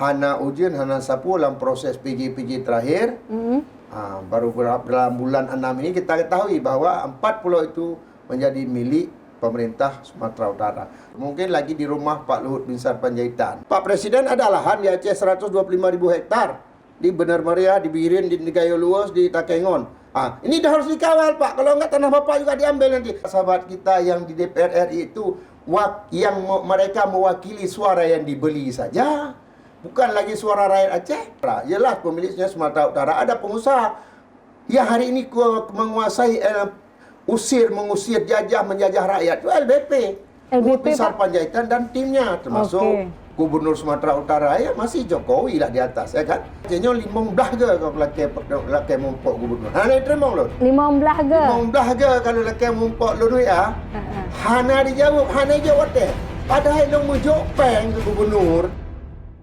Hana ujian, Hana sapu dalam proses PJ terakhir. Baru dalam bulan 6 ini kita ketahui bahawa 4 pulau itu menjadi milik pemerintah Sumatera Utara. Mungkin lagi di rumah Pak Luhut Binsar Panjaitan. Pak Presiden ada lahan di Aceh 125.000 hektar. Di Benar Meriah, di Birin, di Gayo Luas, di Takengon. Ini dah harus dikawal, Pak. Kalau enggak tanah Bapak juga diambil nanti. Sahabat kita yang di DPR RI itu yang mereka mewakili suara yang dibeli saja. Bukan lagi suara rakyat Aceh. Yalah, pemiliknya Sumatera Utara. Ada pengusaha yang hari ini menguasai mengusir, menjajah rakyat. Itu LBP. Besar Panjaitan dan timnya, termasuk Gubernur Sumatera Utara ya masih Jokowi lah di atas, ya kan? Acehnya 15 ke kalau laki mumpuk gubernur. Hana terima lo. 15 ke? 15 ke kalau laki mumpuk lo ya. Hana dijawab, Hana jawab deh. Padahal lo mujuk peng ke gubernur.